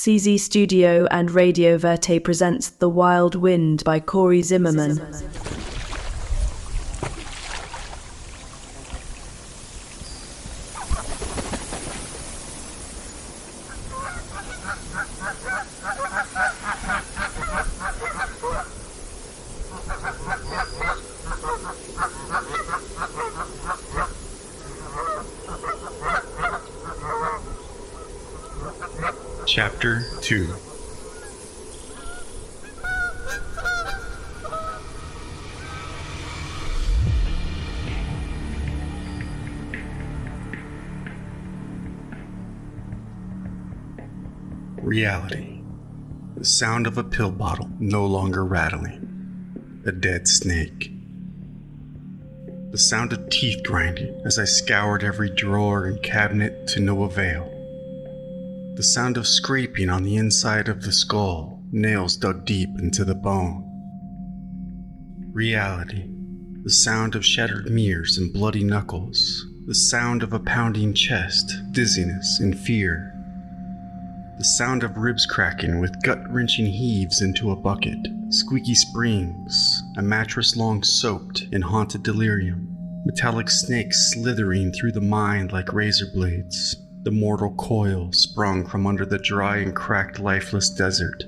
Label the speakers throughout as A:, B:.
A: CZ Studio and Radio Verté presents The Wild Wind by Cor Zimmerman.
B: Chapter 2. Reality. The sound of a pill bottle no longer rattling. A dead snake. The sound of teeth grinding as I scoured every drawer and cabinet to no avail. The sound of scraping on the inside of the skull, nails dug deep into the bone. Reality. The sound of shattered mirrors and bloody knuckles. The sound of a pounding chest, dizziness and fear. The sound of ribs cracking with gut-wrenching heaves into a bucket. Squeaky springs, a mattress long soaked in haunted delirium. Metallic snakes slithering through the mind like razor blades. The mortal coil sprung from under the dry and cracked lifeless desert.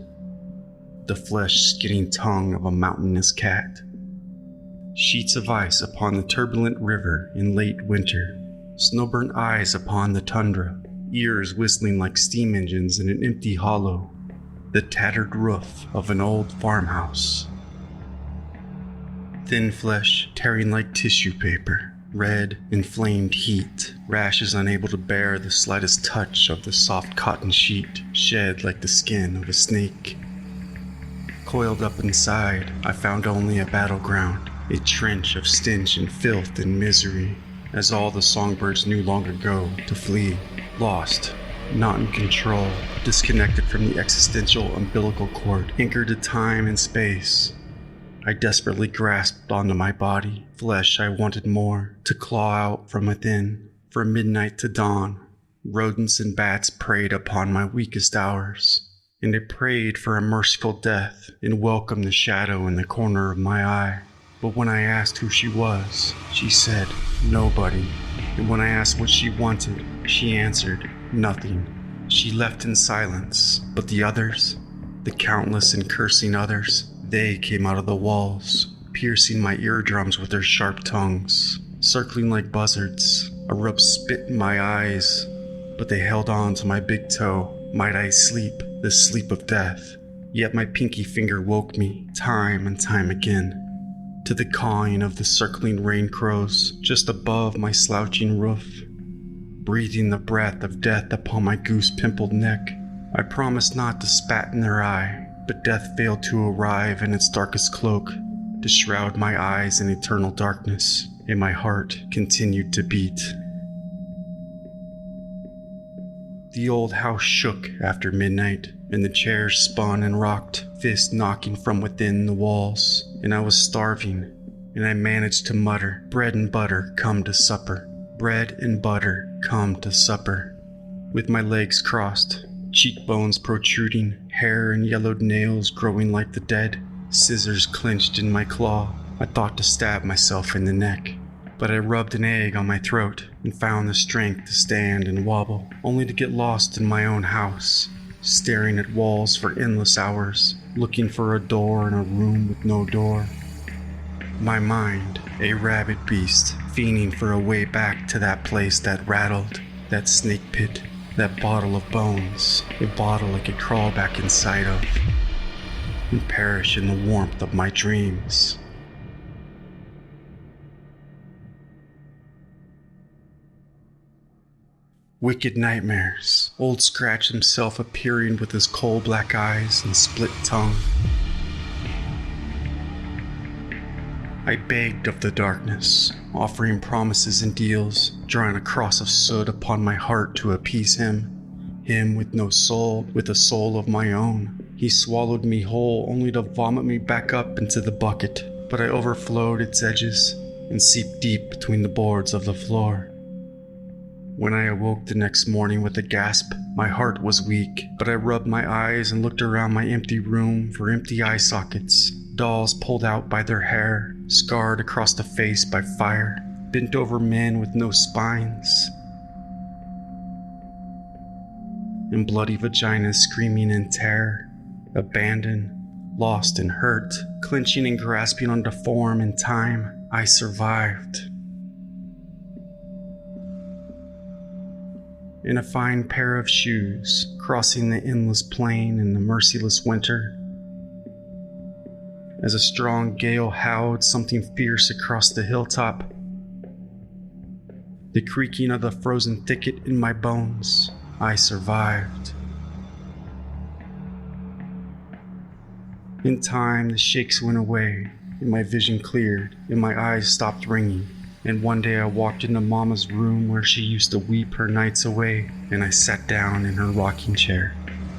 B: The flesh-skidding tongue of a mountainous cat. Sheets of ice upon the turbulent river in late winter. Snowburnt eyes upon the tundra. Ears whistling like steam engines in an empty hollow. The tattered roof of an old farmhouse. Thin flesh tearing like tissue paper. Red, inflamed heat, rashes unable to bear the slightest touch of the soft cotton sheet, shed like the skin of a snake. Coiled up inside, I found only a battleground, a trench of stench and filth and misery, as all the songbirds knew long ago to flee, lost, not in control, disconnected from the existential umbilical cord, anchored to time and space. I desperately grasped onto my body, flesh I wanted more, to claw out from within. From midnight to dawn, rodents and bats preyed upon my weakest hours, and I prayed for a merciful death and welcomed the shadow in the corner of my eye. But when I asked who she was, she said, nobody. And when I asked what she wanted, she answered, nothing. She left in silence, but the others, the countless and cursing others, they came out of the walls, piercing my eardrums with their sharp tongues, circling like buzzards. A rope spit in my eyes, but they held on to my big toe. Might I sleep, the sleep of death? Yet my pinky finger woke me, time and time again, to the cawing of the circling rain crows just above my slouching roof, breathing the breath of death upon my goose-pimpled neck. I promised not to spat in their eye, but death failed to arrive in its darkest cloak, to shroud my eyes in eternal darkness, and my heart continued to beat. The old house shook after midnight, and the chairs spun and rocked, fists knocking from within the walls, and I was starving, and I managed to mutter, bread and butter, come to supper. Bread and butter, come to supper. With my legs crossed, cheekbones protruding, hair and yellowed nails growing like the dead, scissors clenched in my claw. I thought to stab myself in the neck, but I rubbed an egg on my throat and found the strength to stand and wobble, only to get lost in my own house, staring at walls for endless hours, looking for a door in a room with no door. My mind, a rabid beast, fiending for a way back to that place that rattled, that snake pit, that bottle of bones, a bottle I could crawl back inside of and perish in the warmth of my dreams. Wicked nightmares, Old Scratch himself appearing with his coal black eyes and split tongue. I begged of the darkness, offering promises and deals, drawing a cross of soot upon my heart to appease him with no soul, with a soul of my own. He swallowed me whole, only to vomit me back up into the bucket, but I overflowed its edges and seeped deep between the boards of the floor. When I awoke the next morning with a gasp, my heart was weak, but I rubbed my eyes and looked around my empty room for empty eye sockets, dolls pulled out by their hair, scarred across the face by fire, bent over men with no spines, and bloody vaginas screaming in terror, abandoned, lost and hurt, clenching and grasping onto form and time. I survived. In a fine pair of shoes, crossing the endless plain in the merciless winter. As a strong gale howled something fierce across the hilltop, the creaking of the frozen thicket in my bones, I survived. In time, the shakes went away, and my vision cleared, and my eyes stopped ringing. And one day I walked into Mama's room where she used to weep her nights away, and I sat down in her rocking chair.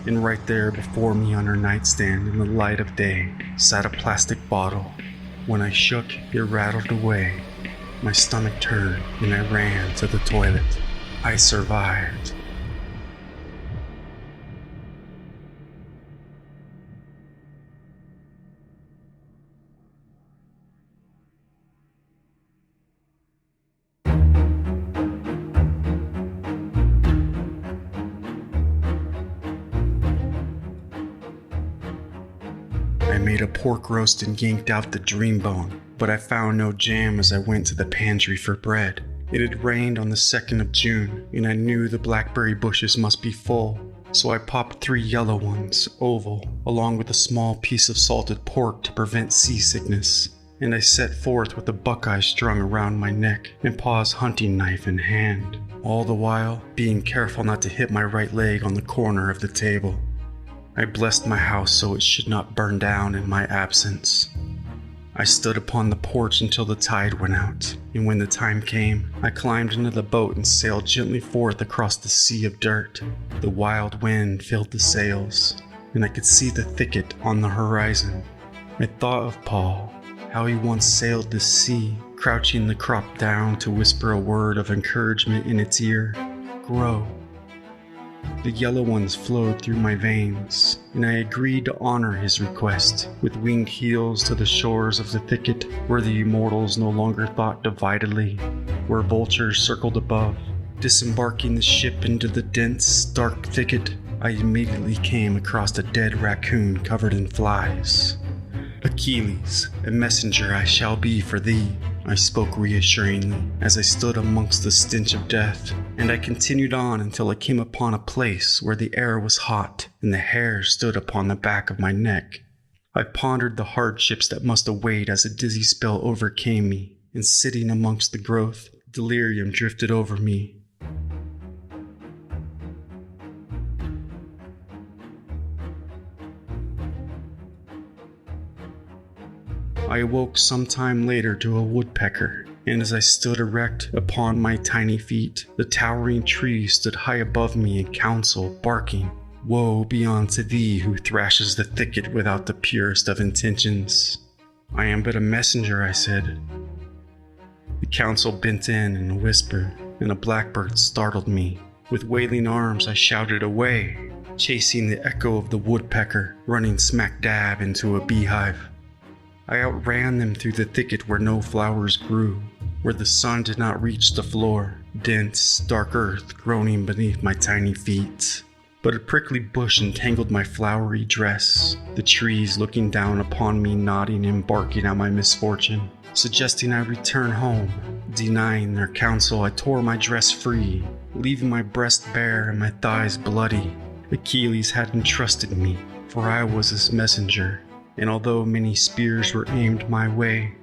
B: And right there before me on her nightstand in the light of day sat a plastic bottle. When I shook, it rattled away. My stomach turned and I ran to the toilet. I survived. I made a pork roast and yanked out the dream bone, but I found no jam as I went to the pantry for bread. It had rained on the 2nd of June, and I knew the blackberry bushes must be full, so I popped 3 yellow ones, oval, along with a small piece of salted pork to prevent seasickness, and I set forth with a buckeye strung around my neck and Pa's hunting knife in hand, all the while being careful not to hit my right leg on the corner of the table. I blessed my house so it should not burn down in my absence. I stood upon the porch until the tide went out, and when the time came, I climbed into the boat and sailed gently forth across the sea of dirt. The wild wind filled the sails, and I could see the thicket on the horizon. I thought of Paul, how he once sailed the sea, crouching the crop down to whisper a word of encouragement in its ear. Grow. The yellow ones flowed through my veins, and I agreed to honor his request, with winged heels to the shores of the thicket, where the immortals no longer thought dividedly, where vultures circled above. Disembarking the ship into the dense, dark thicket, I immediately came across a dead raccoon covered in flies. Achilles, a messenger I shall be for thee, I spoke reassuringly as I stood amongst the stench of death, and I continued on until I came upon a place where the air was hot and the hair stood upon the back of my neck. I pondered the hardships that must await as a dizzy spell overcame me, and sitting amongst the growth, delirium drifted over me. I awoke some time later to a woodpecker, and as I stood erect upon my tiny feet, the towering tree stood high above me in counsel, barking, "Woe be unto thee who thrashes the thicket without the purest of intentions." "I am but a messenger," I said. The counsel bent in a whisper, and a blackbird startled me. With wailing arms I shouted away, chasing the echo of the woodpecker, running smack dab into a beehive. I outran them through the thicket where no flowers grew, where the sun did not reach the floor, dense, dark earth groaning beneath my tiny feet. But a prickly bush entangled my flowery dress, the trees looking down upon me, nodding and barking at my misfortune, suggesting I return home. Denying their counsel, I tore my dress free, leaving my breast bare and my thighs bloody. Achilles had entrusted me, for I was his messenger. And although many spears were aimed my way,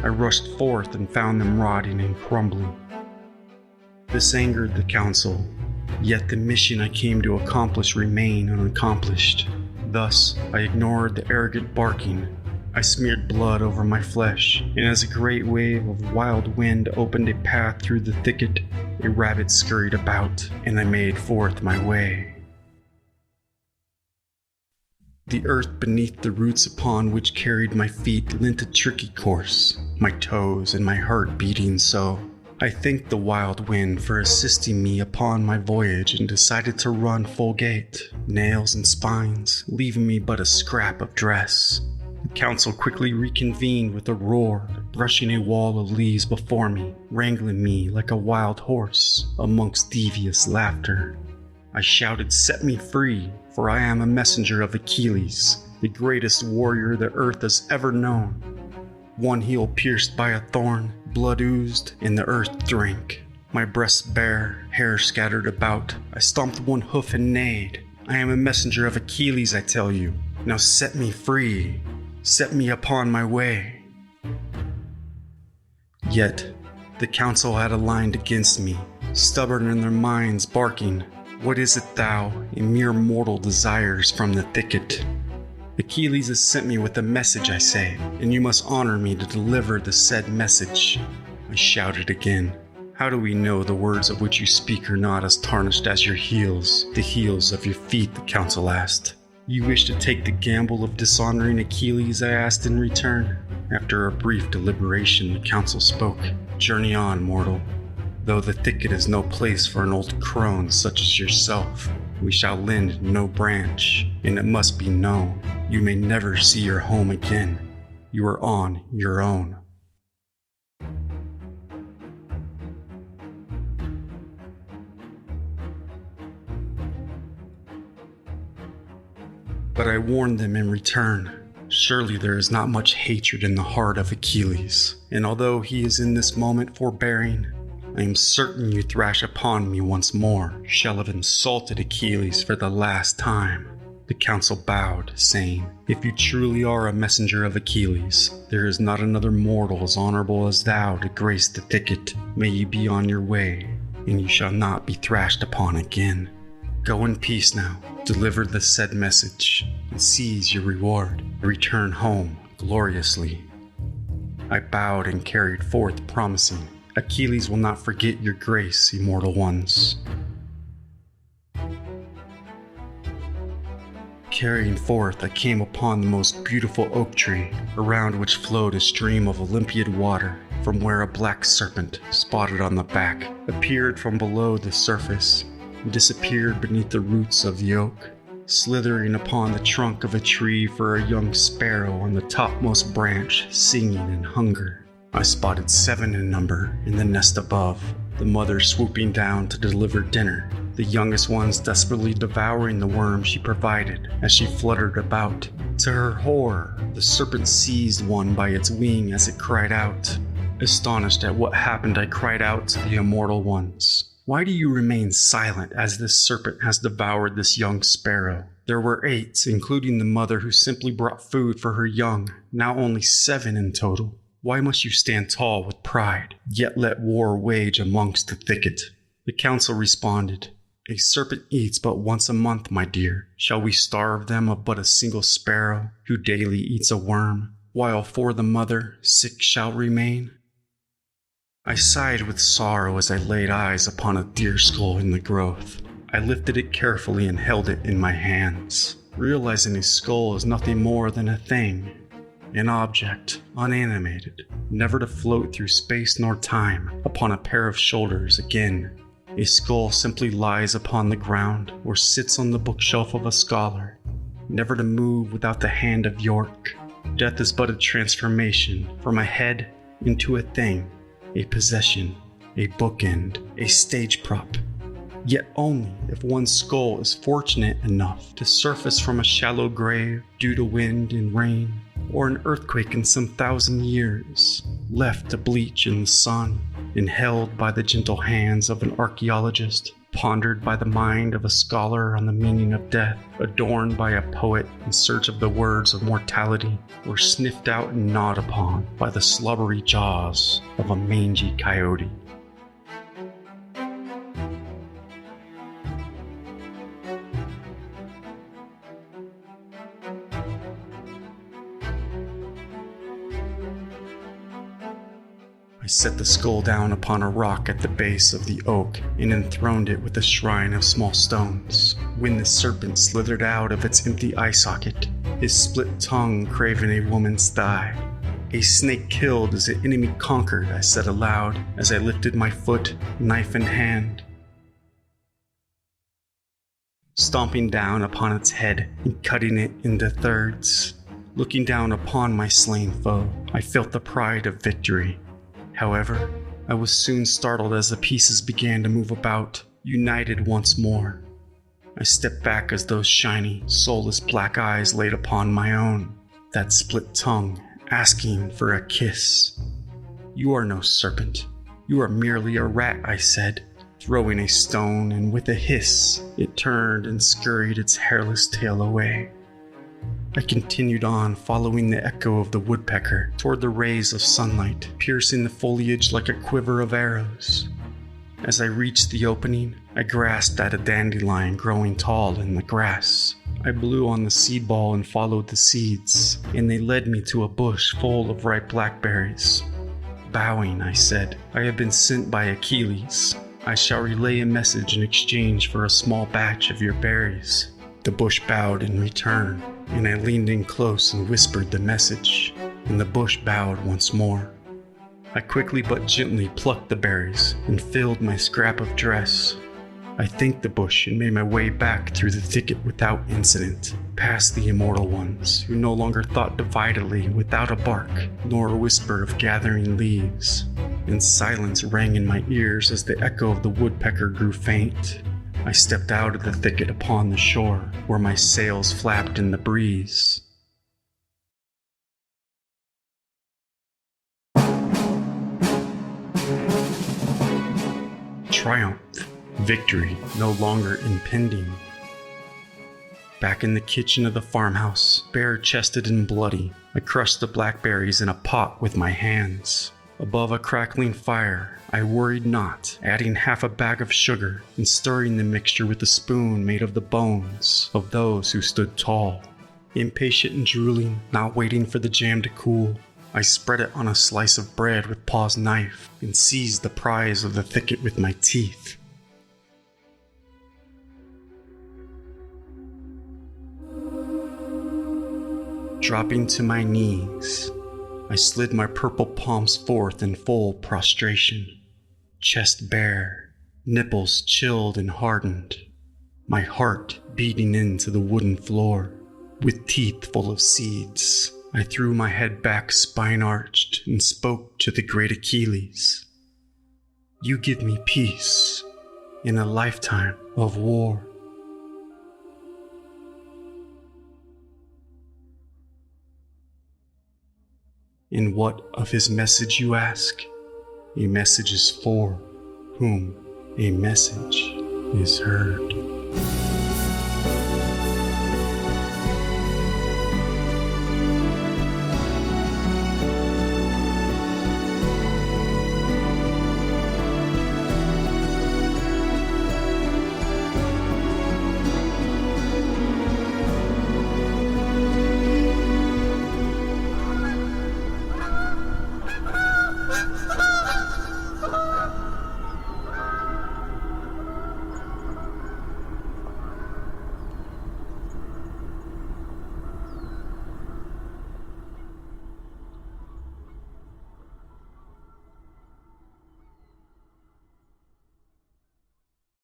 B: I rushed forth and found them rotting and crumbling. This angered the council, yet the mission I came to accomplish remained unaccomplished. Thus, I ignored the arrogant barking. I smeared blood over my flesh, and as a great wave of wild wind opened a path through the thicket, a rabbit scurried about, and I made forth my way. The earth beneath the roots upon which carried my feet lent a tricky course, my toes and my heart beating so. I thanked the wild wind for assisting me upon my voyage and decided to run full gait, nails and spines, leaving me but a scrap of dress. The council quickly reconvened with a roar, brushing a wall of leaves before me, wrangling me like a wild horse amongst devious laughter. I shouted, "Set me free, for I am a messenger of Achilles, the greatest warrior the earth has ever known. One heel pierced by a thorn, blood oozed, and the earth drank. My breast bare, hair scattered about. I stomped one hoof and neighed. I am a messenger of Achilles, I tell you. Now set me free. Set me upon my way." Yet, the council had aligned against me, stubborn in their minds, barking, "What is it thou, a mere mortal, desires from the thicket? Achilles has sent me with a message, I say, and you must honor me to deliver the said message." I shouted again. "How do we know the words of which you speak are not as tarnished as your heels, the heels of your feet?" the council asked. "You wish to take the gamble of dishonoring Achilles?" I asked in return. After a brief deliberation, the council spoke. "Journey on, mortal. Though the thicket is no place for an old crone such as yourself, we shall lend no branch, and it must be known, you may never see your home again. You are on your own." But I warned them in return. Surely there is not much hatred in the heart of Achilles, and although he is in this moment forbearing, I am certain you thrash upon me once more shall have insulted Achilles for the last time. The council bowed, saying, "If you truly are a messenger of Achilles, there is not another mortal as honorable as thou to grace the thicket. May you be on your way, and you shall not be thrashed upon again. Go in peace now, deliver the said message, and seize your reward. Return home gloriously." I bowed and carried forth, promising, "Achilles will not forget your grace, immortal ones." Carrying forth, I came upon the most beautiful oak tree, around which flowed a stream of Olympiad water, from where a black serpent, spotted on the back, appeared from below the surface, and disappeared beneath the roots of the oak, slithering upon the trunk of a tree for a young sparrow on the topmost branch, singing in hunger. I spotted 7 in number in the nest above, the mother swooping down to deliver dinner, the youngest ones desperately devouring the worm she provided as she fluttered about. To her horror, the serpent seized one by its wing as it cried out. Astonished at what happened, I cried out to the immortal ones, "Why do you remain silent as this serpent has devoured this young sparrow?" There were 8, including the mother who simply brought food for her young, now only 7 in total. Why must you stand tall with pride, yet let war wage amongst the thicket? The council responded, "A serpent eats but once a month, my dear. Shall we starve them of but a single sparrow, who daily eats a worm, while for the mother sick shall remain?" I sighed with sorrow as I laid eyes upon a deer skull in the growth. I lifted it carefully and held it in my hands, realizing a skull is nothing more than a thing, an object, unanimated, never to float through space nor time upon a pair of shoulders again. A skull simply lies upon the ground or sits on the bookshelf of a scholar, never to move without the hand of York. Death is but a transformation from a head into a thing, a possession, a bookend, a stage prop. Yet only if one's skull is fortunate enough to surface from a shallow grave due to wind and rain, or an earthquake in some 1,000 years, left to bleach in the sun, and held by the gentle hands of an archaeologist, pondered by the mind of a scholar on the meaning of death, adorned by a poet in search of the words of mortality, or sniffed out and gnawed upon by the slubbery jaws of a mangy coyote. I set the skull down upon a rock at the base of the oak and enthroned it with a shrine of small stones, when the serpent slithered out of its empty eye socket, his split tongue craving a woman's thigh. A snake killed is an enemy conquered, I said aloud as I lifted my foot, knife in hand. Stomping down upon its head and cutting it into thirds. Looking down upon my slain foe, I felt the pride of victory. However, I was soon startled as the pieces began to move about, united once more. I stepped back as those shiny, soulless black eyes laid upon my own, that split tongue asking for a kiss. You are no serpent. You are merely a rat, I said, throwing a stone, and with a hiss, it turned and scurried its hairless tail away. I continued on, following the echo of the woodpecker toward the rays of sunlight, piercing the foliage like a quiver of arrows. As I reached the opening, I grasped at a dandelion growing tall in the grass. I blew on the seed ball and followed the seeds, and they led me to a bush full of ripe blackberries. Bowing, I said, I have been sent by Achilles. I shall relay a message in exchange for a small batch of your berries. The bush bowed in return, and I leaned in close and whispered the message, and the bush bowed once more. I quickly but gently plucked the berries and filled my scrap of dress. I thanked the bush and made my way back through the thicket without incident, past the immortal ones who no longer thought dividedly without a bark nor a whisper of gathering leaves. And silence rang in my ears as the echo of the woodpecker grew faint. I stepped out of the thicket upon the shore where my sails flapped in the breeze. Triumph. Victory no longer impending. Back in the kitchen of the farmhouse, bare-chested and bloody, I crushed the blackberries in a pot with my hands. Above a crackling fire, I worried not, adding half a bag of sugar and stirring the mixture with a spoon made of the bones of those who stood tall. Impatient and drooling, not waiting for the jam to cool, I spread it on a slice of bread with Pa's knife and seized the prize of the thicket with my teeth. Dropping to my knees, I slid my purple palms forth in full prostration, chest bare, nipples chilled and hardened, my heart beating into the wooden floor. With teeth full of seeds, I threw my head back spine arched and spoke to the great Achilles. You give me peace in a lifetime of war. And what of his message, you ask? A message is for whom a message is heard.